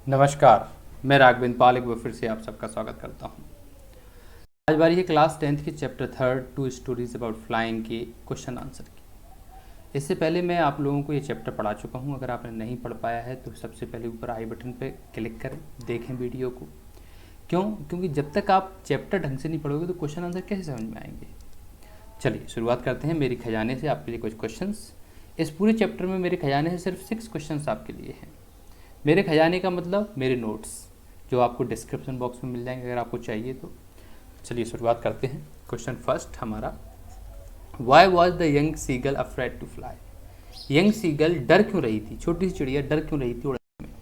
नमस्कार, मैं राघवेंद्र पाल एक बार फिर से आप सबका स्वागत करता हूं। आज बारी है क्लास 10th के chapter 3 two stories about flying के क्वेश्चन आंसर की। इससे पहले मैं आप लोगों को ये चैप्टर पढ़ा चुका हूं। अगर आपने नहीं पढ़ पाया है तो सबसे पहले ऊपर आई बटन पे क्लिक करें, देखें वीडियो को। क्योंकि जब तक आप चैप्टर ढंग से नहीं पढ़ोगे तो क्वेश्चन आंसर कैसे समझ में आएंगे। चलिए शुरुआत करते हैं। मेरे खजाने से आपके लिए कुछ क्वेश्चंस। इस पूरे चैप्टर में मेरे खजाने से सिर्फ 6 क्वेश्चंस आपके लिए हैं। मेरे खजाने का मतलब मेरे नोट्स, जो आपको डिस्क्रिप्शन बॉक्स में मिल जाएंगे अगर आपको चाहिए तो। चलिए शुरुआत करते हैं। क्वेश्चन फर्स्ट हमारा, why was the young seagull afraid to fly. Young seagull डर क्यों रही थी, छोटी सी चिड़िया डर क्यों रही थी उड़ने में।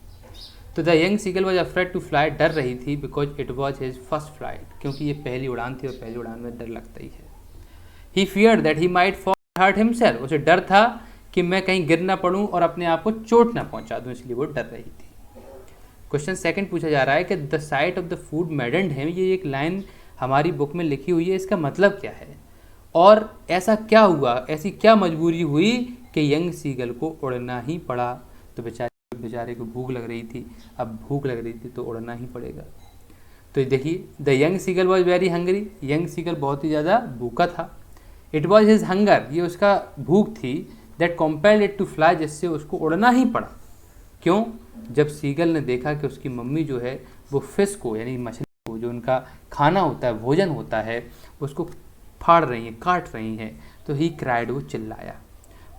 तो the young seagull was afraid to fly, डर रही थी because it was his first flight, क्योंकि ये पहली उड़ान थी और पहली उड़ान में डर लगता ही है। He feared that he might fall hurt himself, उसे डर था कि मैं कहीं गिर ना पड़ूं और अपने आप को चोट ना पहुंचा दूं, इसलिए वो डर रही थी। क्वेश्चन सेकंड पूछा जा रहा है कि the site of the food मैडन्ड him, ये एक लाइन हमारी बुक में लिखी हुई है, इसका मतलब क्या है और ऐसा क्या हुआ, ऐसी क्या मजबूरी हुई कि यंग सीगल को उड़ना ही पड़ा। तो बेचारे को भूख लग रही थी, अब भूख लग रही थी तो उड़ना ही पड़ेगा। तो देखिए, the young seagull was very hungry, young seagull बहुत ही ज़्यादा भूखा था। इट वॉज हिज हंगर, ये उसका भूख थी। दैट कॉम्पेल्ड इट टू फ्लाई, जिससे उसको उड़ना ही पड़ा। क्यों? जब सीगल ने देखा कि उसकी मम्मी जो है वो फिश को, यानी मछली को, जो उनका खाना होता है, भोजन होता है, उसको फाड़ रही हैं, काट रही हैं, तो ही क्राइड, वो चिल्लाया,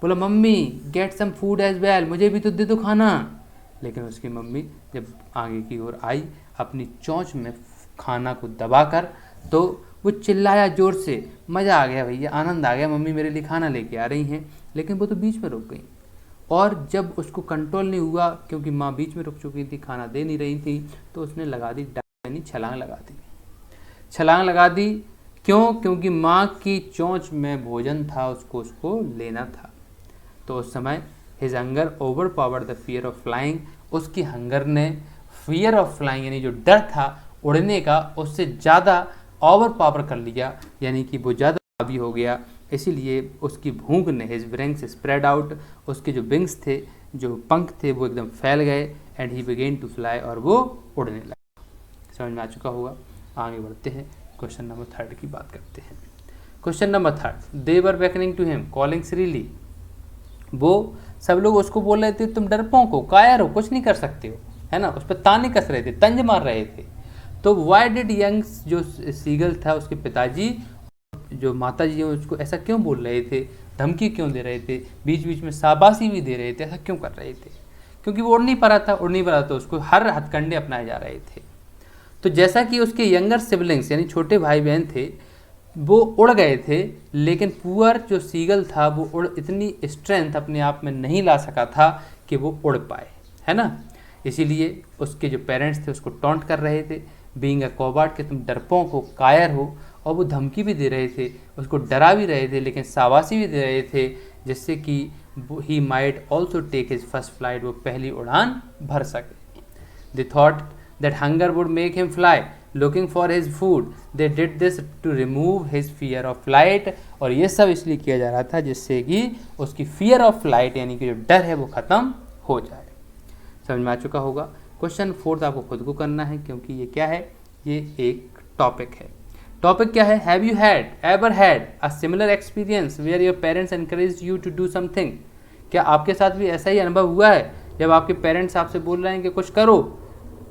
बोला mummy get some food as well, मुझे भी तो दे दो खाना। लेकिन उसकी मम्मी जब आगे की ओर आई, अपनी चोंच में खाना को दबाकर, तो वो चिल्लाया जोर से, मज़ा आ गया भैया, आनंद आ गया, मम्मी मेरे लिए खाना लेके आ रही हैं। लेकिन वो तो बीच में रुक गई, और जब उसको कंट्रोल नहीं हुआ, क्योंकि माँ बीच में रुक चुकी थी, खाना दे नहीं रही थी, तो उसने लगा दी यानी छलांग लगा दी। छलांग लगा दी क्यों? क्योंकि माँ की चोंच में भोजन था, उसको लेना था। तो उस समय his hunger over power the fear of flying, उसकी हंगर ने फियर ऑफ फ्लाइंग यानी जो डर था उड़ने का, उससे ज़्यादा ओवर पावर कर लिया, यानी कि वो ज़्यादा हावी हो गया। इसीलिए उसकी भूख ने हिज विंग्स स्प्रेड आउट, उसके जो विंग्स थे, जो पंख थे, वो एकदम फैल गए। And he began to fly, और वो उड़ने लगा। समझ में आ चुका होगा। आगे बढ़ते हैं, क्वेश्चन नंबर 3 की बात करते हैं। Question number 3, they were beckoning to him calling श्रीली, वो सब लोग उसको बोल रहे थे तुम डरपोक हो, कायर हो, कुछ नहीं कर सकते हो, है ना, उस पर ताने कस रहे थे, तंज मार रहे थे। तो वाई डिड यंग जो सीगल था, उसके पिताजी, जो माता जी हैं, उसको ऐसा क्यों बोल रहे थे, धमकी क्यों दे रहे थे, बीच बीच में शाबाशी भी दे रहे थे, ऐसा क्यों कर रहे थे? क्योंकि वो उड़ नहीं पा रहा था, उसको हर हथकंडे अपनाए जा रहे थे। तो जैसा कि उसके यंगर सिबलिंग्स यानी छोटे भाई बहन थे, वो उड़ गए थे, लेकिन पुअर जो सीगल था वो इतनी स्ट्रेंथ अपने आप में नहीं ला सका था कि वो उड़ पाए, है ना। इसीलिए उसके जो पेरेंट्स थे उसको टॉन्ट कर रहे थे, बीइंग अ कॉवर्ड, कि तुम डरपोक हो, कायर हो, और वो धमकी भी दे रहे थे, उसको डरा भी रहे थे, लेकिन शाबाशी भी दे रहे थे, जिससे कि he might also take his first flight, वो पहली उड़ान भर सके। They thought that hunger would make him fly looking for his food, they did this to remove his fear of flight, और ये सब इसलिए किया जा रहा था जिससे कि उसकी फियर ऑफ फ्लाइट यानी कि जो डर है वो ख़त्म हो जाए। समझ में आ चुका होगा। क्वेश्चन 4 आपको खुद को करना है, क्योंकि ये क्या है, ये एक टॉपिक है। टॉपिक क्या है? Have you had ever had a similar experience where your parents encourage you to do something. क्या आपके साथ भी ऐसा ही अनुभव हुआ है जब आपके पेरेंट्स आपसे बोल रहे हैं कि कुछ करो,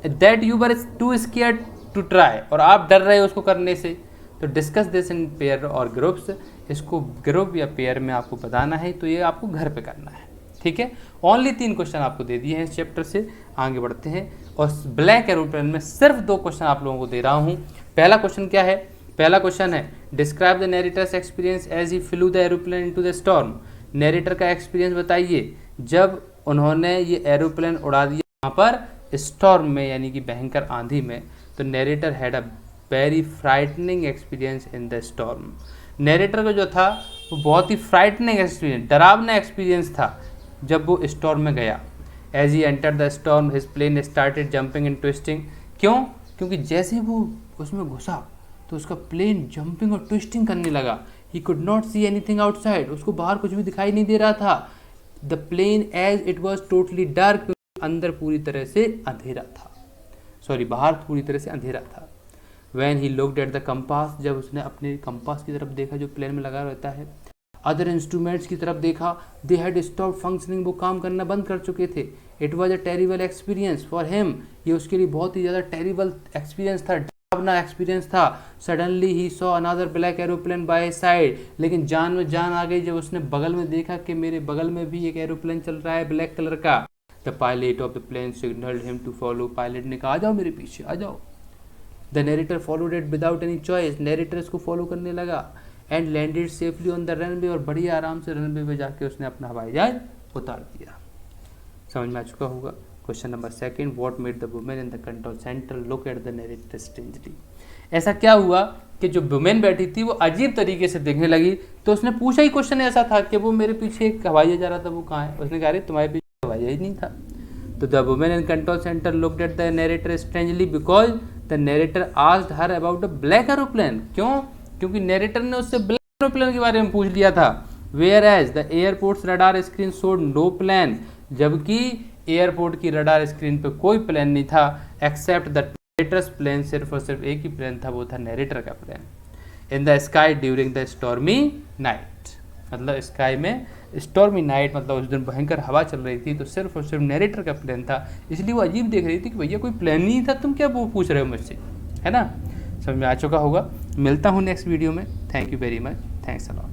that you were too scared to try, और आप डर रहे हो उसको करने से? तो discuss this in pair or groups, इसको ग्रुप या पेयर में आपको बताना है, तो ये आपको घर पे करना है, ठीक है। ओनली 3 क्वेश्चन आपको दे दिए हैं इस चैप्टर से। आगे बढ़ते हैं, और ब्लैक एरोप्लेन में सिर्फ 2 क्वेश्चन आप लोगों को दे रहा हूँ। पहला क्वेश्चन क्या है? पहला क्वेश्चन है, describe the narrator's experience as he flew the aeroplane into the storm. Narrator का एक्सपीरियंस बताइए जब उन्होंने ये एरोप्लेन उड़ा दिया वहाँ पर स्टॉर्म में, यानी कि भयंकर आंधी में। तो narrator had a very frightening experience in the storm. Narrator का जो था वो बहुत ही फ्राइटनिंग एक्सपीरियंस, डरावना एक्सपीरियंस था जब वो स्टॉर्म में गया। As he enter the storm his plane started jumping and twisting. क्यों? क्योंकि जैसे वो उसमें घुसा तो उसका प्लेन जंपिंग और ट्विस्टिंग करने लगा। He could not see anything outside, उसको बाहर कुछ भी दिखाई नहीं दे रहा था। The plane as it was totally dark, अंदर पूरी तरह से अंधेरा था, सॉरी बाहर पूरी तरह से अंधेरा था। When he looked at the compass, जब उसने अपने कंपास की तरफ देखा जो प्लेन में लगा रहता है, अदर इंस्ट्रूमेंट्स की तरफ देखा, दे हैड स्टॉप फंक्शनिंग, वो काम करना बंद कर चुके थे। It was a terrible experience for him, ये उसके लिए बहुत ही ज़्यादा टेरिबल एक्सपीरियंस था, डरावना एक्सपीरियंस था। Suddenly he saw another black aeroplane by side, लेकिन जान में जान आ गई जब उसने बगल में देखा कि मेरे बगल में भी एक एरोप्लेन चल रहा है ब्लैक कलर का। The pilot of the plane signalled him to follow, pilot ने कहा आ जाओ मेरे पीछे आ जाओ। The narrator followed it without any choice, narrator इसको फॉलो करने लगा। And landed safely on the runway, और बड़ी आराम से रनवे पे जाके उसने अपना हवाई जहाज उतार दिया। समझ में आ चुका होगा। Question number second, what made the women in the control centre look at the narrator strangely. ऐसा क्या हुआ कि जो वुमेन बैठी थी वो अजीब तरीके से देखने लगी, तो उसने पूछा ही क्वेश्चन ऐसा था कि वो मेरे पीछे एक हवाई जहाज जा रहा था, वो कहाँ है? उसने कहा अरे तुम्हारे पीछे हवाई जहाज नहीं था। तो the women in control centre looked at the narrator strangely because the narrator asked her about a black aeroplane. क्यों? क्योंकि नरेटर ने उससे ब्लैक एरोप्लेन के बारे में पूछ लिया था। Whereas the airport's radar screen showed no plane, जबकि एयरपोर्ट की रडार स्क्रीन पे कोई प्लेन नहीं था एक्सेप्ट द नरेटर्स प्लेन, सिर्फ और सिर्फ एक ही प्लेन था, वो था नरेटर का plane. In the sky during the stormy night, मतलब स्काई में स्टॉर्मी नाइट, मतलब उस दिन भयंकर हवा चल रही थी, तो सिर्फ और सिर्फ नरेटर का प्लेन था, इसलिए वो अजीब देख रही थी कि भैया कोई प्लेन नहीं था, तुम क्या वो पूछ रहे हो मुझसे, है ना। समझ में आ चुका होगा। मिलता हूँ नेक्स्ट वीडियो में। Thank you very much, thanks a lot.